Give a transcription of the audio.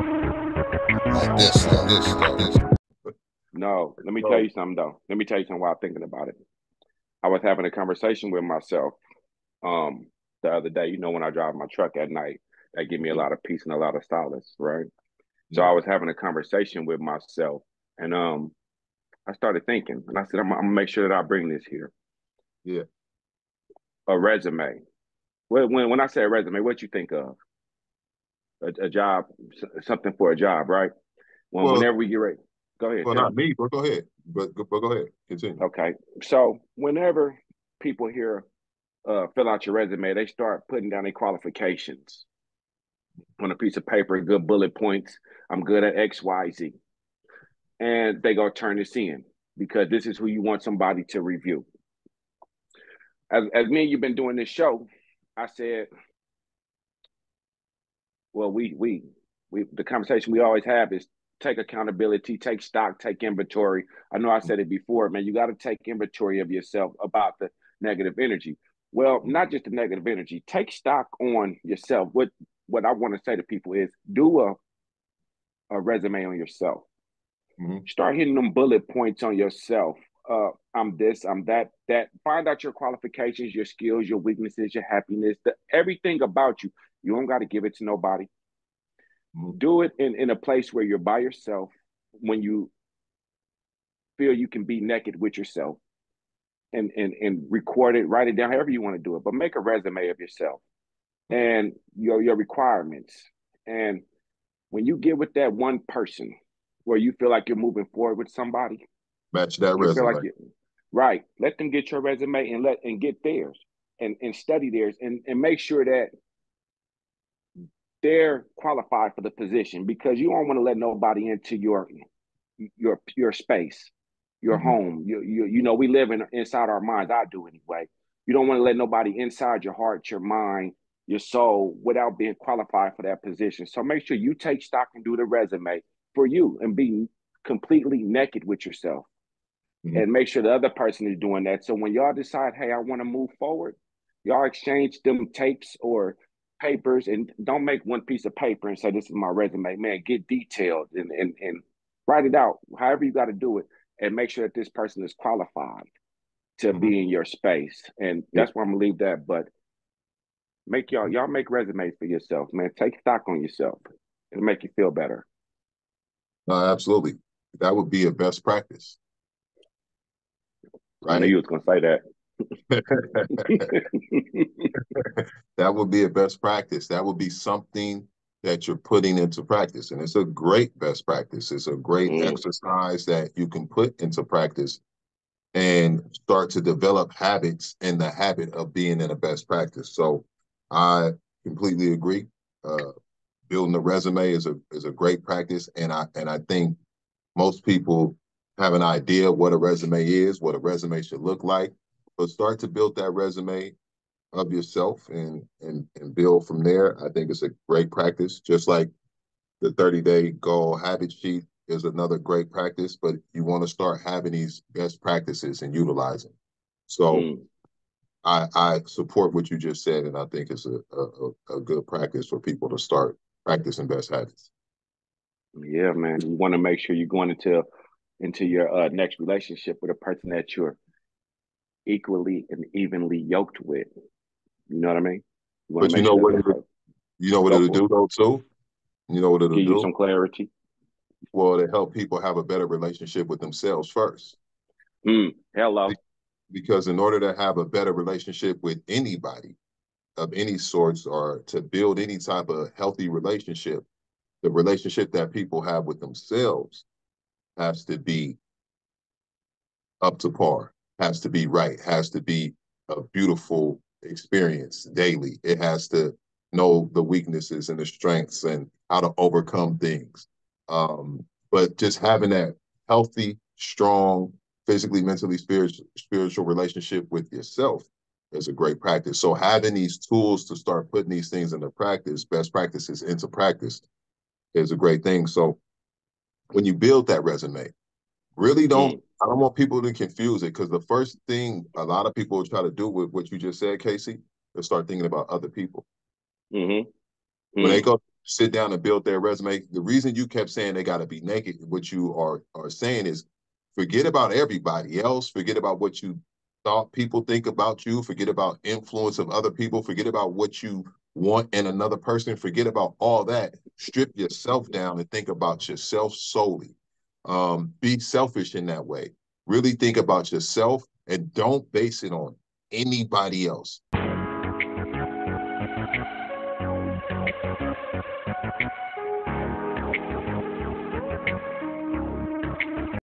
Like this. No, let me tell you something though. Let me tell you something while I'm thinking about it. I was having a conversation with myself the other day. You know, when I drive my truck at night, that give me a lot of peace and a lot of solace, right? So Yeah. I was having a conversation with myself, and I started thinking, and I said, I'm gonna make sure that I bring this here. Yeah. A resume. When I say a resume, what you think of? A job, something for a job, right? Well, Whenever we get ready, go ahead, well, tell not me. me, but go ahead. But go ahead. Continue. Okay, so whenever people hear fill out your resume, they start putting down their qualifications on a piece of paper, good bullet points. I'm good at X, Y, Z, and they go turn this in because this is who you want somebody to review. As me and you've been doing this show, I said, well, we the conversation we always have is take accountability, take stock, take inventory. I know I said it before, man. You got to take inventory of yourself about the negative energy. Well, not just the negative energy. Take stock on yourself. What I want to say to people is do a resume on yourself. Mm-hmm. Start hitting them bullet points on yourself. I'm this, I'm that, that. Find out your qualifications, your skills, your weaknesses, your happiness, everything about you. You don't got to give it to nobody. Mm-hmm. Do it in a place where you're by yourself when you feel you can be naked with yourself and record it, write it down, however you want to do it. But make a resume of yourself and your requirements. And when you get with that one person where you feel like you're moving forward with somebody, Match that you feel like resume. you right. Let them get your resume and get theirs and study theirs and make sure that they're qualified for the position because you don't want to let nobody into your space, your Mm-hmm. home. You know we live inside our minds. I do anyway. You don't want to let nobody inside your heart, your mind, your soul without being qualified for that position. So make sure you take stock and do the resume for you and be completely naked with yourself Mm-hmm. and make sure the other person is doing that. So when y'all decide, hey, I want to move forward, y'all exchange them tapes or papers and don't make one piece of paper and say, this is my resume. Man, get detailed and write it out, however you got to do it, and make sure that this person is qualified to Mm-hmm. be in your space. And Yeah. that's where I'm gonna leave that. But make y'all make resumes for yourself, man. Take stock on yourself. It'll make you feel better. Absolutely. That would be a best practice, I knew right? you was gonna say that. That would be a best practice. That would be something that you're putting into practice. And it's a great best practice. It's a great Mm. exercise that you can put into practice and start to develop habits in the habit of being in a best practice. So I completely agree. Uh, Building a resume is a great practice. And I think most people have an idea what a resume is, what a resume should look like, but start to build that resume of yourself and build from there. I think it's a great practice. Just like the 30-day goal habit sheet is another great practice, but you want to start having these best practices and utilizing. So Mm. I support what you just said, and I think it's a good practice for people to start practicing best habits. Yeah, man. You want to make sure you're going into your next relationship with a person that you're equally and evenly yoked with. You know what I mean? You want to But make sure that you know what go it'll for do it. though too? You know what it'll Give you do? some clarity. Well, to help people have a better relationship with themselves first. Hello. Because in order to have a better relationship with anybody of any sorts or to build any type of healthy relationship, the relationship that people have with themselves has to be up to par, has to be right, has to be a beautiful experience daily. It has to know the weaknesses and the strengths and how to overcome things. But just having that healthy, strong, physically, mentally, spiritual relationship with yourself is a great practice. So having these tools to start putting these things into practice, best practices into practice, is a great thing. So when you build that resume, really don't, Mm. I don't want people to confuse it because the first thing a lot of people try to do with what you just said, Casey, is start thinking about other people. Mm-hmm. When they Mm. go sit down and build their resume, the reason you kept saying they got to be naked, what you are saying is forget about everybody else, forget about what you thought people think about you, forget about influence of other people, forget about what you want in another person, forget about all that. Strip yourself down and think about yourself solely. Be selfish in that way. Really think about yourself and don't base it on anybody else.